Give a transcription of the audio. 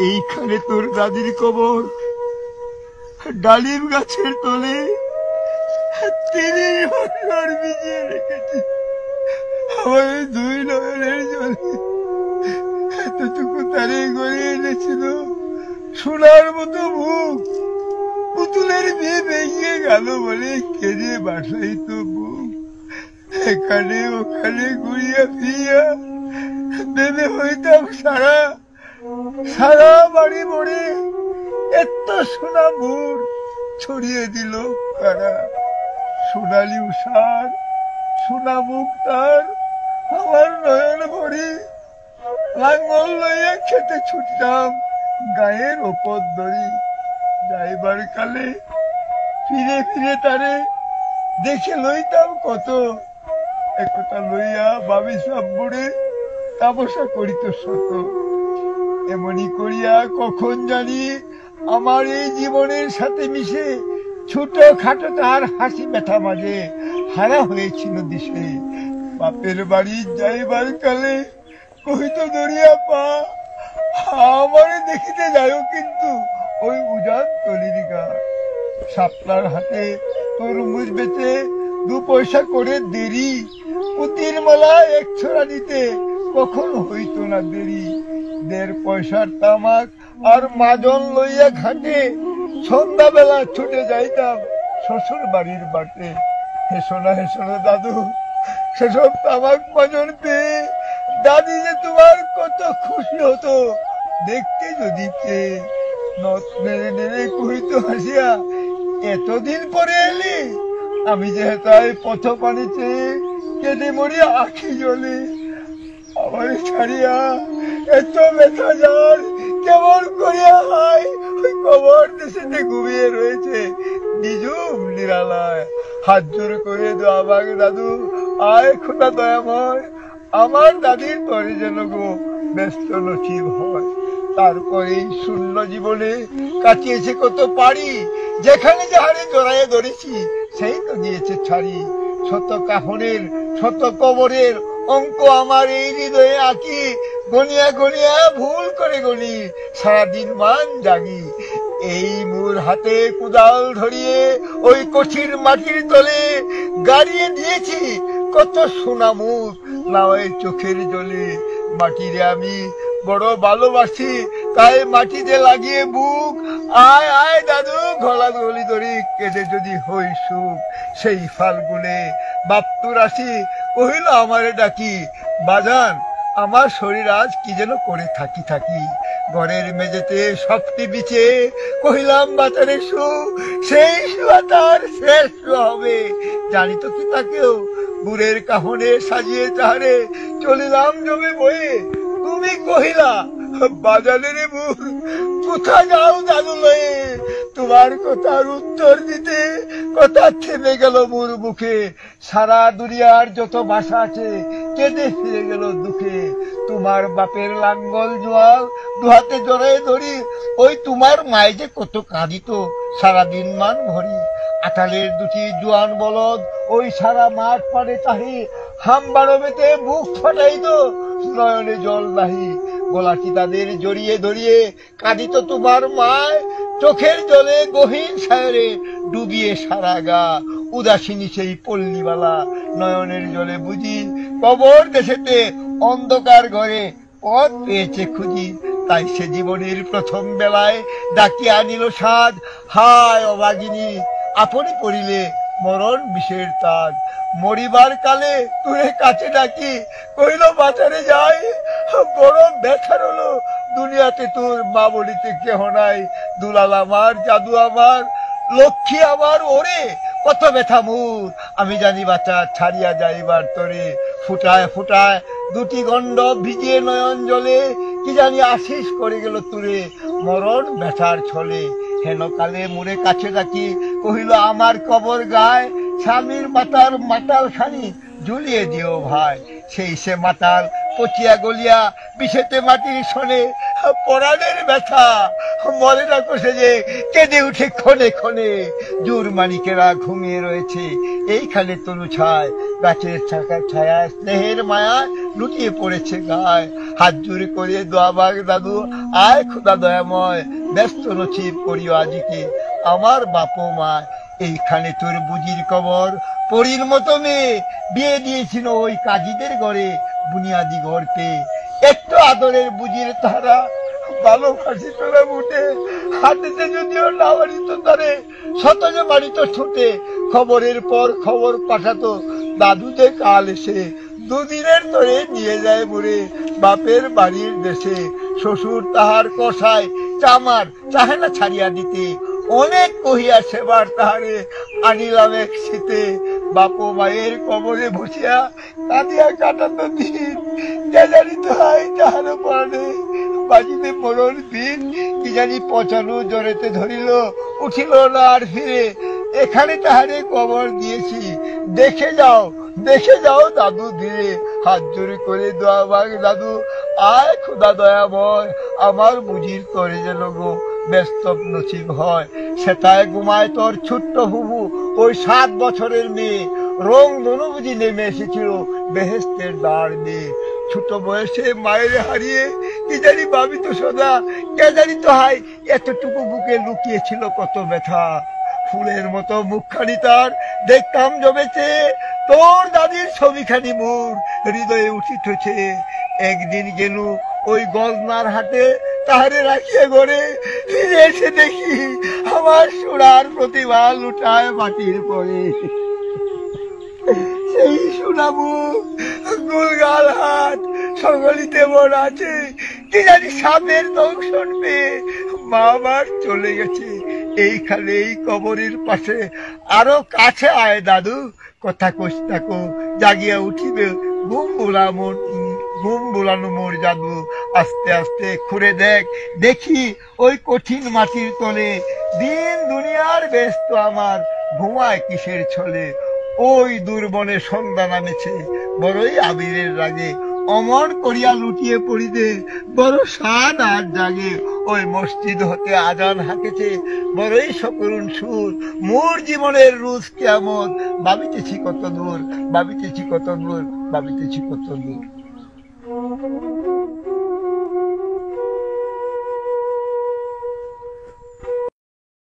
এইখানে তোর দাদির কবর, ডালিম গাছের তলে 30 বছর ভিজিয়ে রেখেছি আমার দুই নয়নের জলে। এতটুকু তারে গড়িয়ে এনেছিল সোনার মতো মুখ, পুতুলের বিয়ে ভেঙে গেল বলে কেঁদে বাসাইত বুক। এখানে ওখানে ঘুরিয়া ফিরিয়া ভেবে হইতাম সারা সারা বাড়ি মরে এত সোনা মুর ছড়িয়ে দিল কারা। সোনালি উষার সোনা মুখ তার আমার নয়ন ভরে। লাঙ্গল লইয়া খেতে ছুটতাম গায়ের ওপর দড়ি। যাইবার কালে ফিরে ফিরে তারে দেখে লইতাম কত। একথা লইয়া ভাবি সব বুড়ে তাপসা করিত শত। এমনি করিয়া কখন জানি আমার এই জীবনের সাথে মিশে ছোট খাটো তার হাসি ব্যথা মাঝে হারা হয়েছিল দিশে। বাপের বাড়ি যাইবার কালে কহিত দরিয়া পা, আমারে দেখিতে যাও কিন্তু ওই উজান তলির গা। শাপলার হাতে তরমুজ বেচে 2 পয়সা করে দেরি। পুতির মালা 1 ছড়া নিতে কখন হইত না দেরি। 1.5 পয়সার তামাক আর মাজন লইয়া ঘাটে সন্ধ্যাবেলা ছুটে যাইতাম শ্বশুর বাড়ির বাটে। হেসোনা হেসোনা দাদু, সেসব তামাক মাজন পেয়ে দাদি যে তোমার কত খুশি হতো দেখতে যদি পেয়ে। নথ নেড়ে নেড়ে কহিত হাসিয়া, এতদিন পরে এলি? আমি যে হেতায় পথ পানি চেয়ে কেঁদে মরি আখি জলে। আমার ছাড়িয়া এত ব্যথা যার কেমন করিয়া হয় ওই কবর দেশেতে ঘুমিয়ে রয়েছে নিজুম নিরালায়। হাত জোর করে দোয়াবাগ দাদু, আয় খোদা দয়াময়, আমার দাদির তরে যেন গো ব্যস্ত নসিব হয়। তারপরে শূন্য জীবনে কাটিয়েছে কত পারি, যেখানে যাহারে জড়াইয়া ধরেছি সেই তো দিয়েছে ছাড়ি। শত কাফনের শত কবরের অঙ্ক আমার এই হৃদয়ে আঁকি, গনিয়া গনিয়া ভুল করে গনি সারাদিন মান জাগি। এই মোর হাতে কুদাল ধরিয়ে ওই কঠিন মাটির তলে গাড়িয়ে দিয়েছি কত সোনা মুখ লাওয়ায় চোখের জলে। মাটিরে আমি বড় ভালোবাসি, তাই মাটিতে লাগিয়ে বুক। আয় আয় দাদু, গলা গলি ধরি কেটে যদি হই সুখ। সেই ফাল্গুনে বাপ্তুর আসি কহিল আমারে ডাকি, বাজান আমার শরীর আজ কি যেন করে থাকি থাকি। ঘরের মেঝেতে শক্তি বিছে কহিলাম বাজারে শু, সেই শুয়া তার শেষ হবে জানি তো কি তাকেও। গুড়ের কাহনে সাজিয়ে তাহারে চলিলাম জমে বয়ে। তুমি কহিলা, বাজারের বুড় কোথা যাও দাদু লয়ে? তোমার কথার উত্তর দিতে কথা থেমে গেল মোর মুখে। সারা দুনিয়ার যত ভাষা আছে কেঁদে ফিরে গেল দুঃখে। তোমার বাপের লাঙ্গল জোয়াল দুহাতে জড়াই ধরি, ওই তোমার মায়ে যে কত কাঁদিত সারাদিন মান ভরি। আটালের 2টি জোয়ান বলদ ওই সারা মাঠ পাড়ে তাহি, হামবাড়বেতে বুক ফাটাইত নয়নে জল নাহি। গলাটি তাদের জড়িয়ে ধরিয়ে কাঁদিত তোমার মায়, চোখের জলে গহীন সায়রে ডুবিয়ে সারা গা। উদাসিনী সেই পল্লীবালা নয়নের জলে বুঝি, কবর দেশেতে অন্ধকার ঘরে পথ পেয়েছে খুঁজি। তাই সে জীবনের প্রথম বেলায় ডাকিয়া আনিল সাজ, হায় অভাগিনী আপনি পড়িলে মরণ বিষের তাজ। মরিবার কালে তুই কাছে ডাকি কইল বাজারে যাই, বড় ব্যথার হলো দুনিয়াতে তোর মা বলিতে কেহ নাই। দুলাল আমার, জাদু আমার, লক্ষ্মী আমার, ওরে কত ব্যথা মোর। আমি জানি বাচ্চা ছাড়িয়া যাইবার তরে, ফুটায় ফুটায় 2টি গণ্ড ভিজিয়ে নয়ন জলে। কি জানি আশিস করে গেল তুরে মরণ ব্যথার ছলে। হেন কালে মোরে কাছে ডাকি কহিল আমার কবর গায়, স্বামীর মাতার মাতাল খানি ঝুলিয়ে দিও ভাই। সেই সে মাতাল পচিয়া গলিয়া বিষেতে মাটির শোনে, পরাণের ব্যথা মরে না কষে যে কেঁদে উঠে ক্ষণে ক্ষণে। জোর মানিকেরা ঘুমিয়ে রয়েছে এইখানে তনু ছায়, গাছের ছায়া স্নেহের মায়া লুটিয়ে পড়েছে গায়। হাত জোড় করে দোয়া মাগ দাদু, আয় খোদা দয়াময়, ব্যস্ত নছিব করিও আজিকে আমার বাপ মা। এইখানে তোর বুঝির কবর, পরীর মতো মেয়ে বিয়ে দিয়েছিল ওই কাজীদের ঘরে, বুনিয়াদি ঘর পেয়ে। একটু আদরের বুঝির তারা, ভালোবাসি তোরা উঠে, হাতেতে যদিও না বাড়িত তারে, শতজ বাড়িত ছুটে, খবরের পর খবর পাঠাতো দাদুতে কাল এসে, দুদিনের ধরে নিয়ে যায় মরে বাপের বাড়ির দেশে। শ্বশুর তাহার কষায় চামার চাহে না ছাড়িয়া দিতে, অনেক কহিয়া সেবার তাহারে আনিলাম এক শীতে। বাপ মায়ের কবরে বসিয়া কাঁদিয়া কাটাতো দিন, কে জানি তো হয় তাহার পড়ে বাজিতে পড়র দিন। কি জানি পচানো জ্বরেতে ধরিল, উঠিল না আর ফিরে। এখানে তাহারে কবর দিয়েছি, দেখে যাও দেখে যাও দাদু ধীরে। হাত জোড়ে করে দোয়া মাগ দাদু, আয় খোদা দয়াময়, আমার বুঝির তরে যেন গো ব্যস্ত নসিব হয়। সেটায় ঘুমায় তোর ছোট্ট হুবু, ওই 7 বছরের মেয়ে, রং ধনু বুঝি নেমে এসেছিল বেহেস্তের দ্বার দিয়ে। ছোট বয়সে মায়ের হারিয়ে কি জানি ভাবি তো সদা, কে জানি তো হাই এতটুকু বুকে লুকিয়েছিল কত ব্যথা। ফুলের মতো মুখখানি তার দেখতাম জমেছে, তোর দাদির ছবিখানি মোর হৃদয়ে উঠিতেছে। একদিন গেল ওই গজনার হাটে, তাহারে রাখিয়ে ঘরে, ফিরে এসে দেখি আমার সোনার প্রতিভা লুটায় মাটির পরে। সেই সোনামু গুলগাল হাত সকলিতে মন আছে, কি জানি সাপের দংশন পেয়ে মা আমার চলে গেছে। এইখানে এই কবরের পাশে, আরো কাছে আয় দাদু, কথা কস থাকো জাগিয়া উঠিবে ঘুম বুলানো মোর জাদু। আস্তে আস্তে খুঁড়ে দেখ, দেখি ওই কঠিন মাটির তলে, দিন দুনিয়ার ব্যস্ত আমার ঘুমায় কিসের ছলে। ওই দুর্বনে সন্ধ্যা নামেছে বড়ই আবিরের রাগে, অমর করিয়া লুটিয়ে পড়িতে বড় সাদ আর জাগে। ওই মসজিদ হতে আজান হাঁকেছে বড়ই সকরুণ সুর, মোর জীবনের রুজ কেমন ভাবিতেছি কত দূর, ভাবিতেছি কত দূর, ভাবিতেছি কত দূর।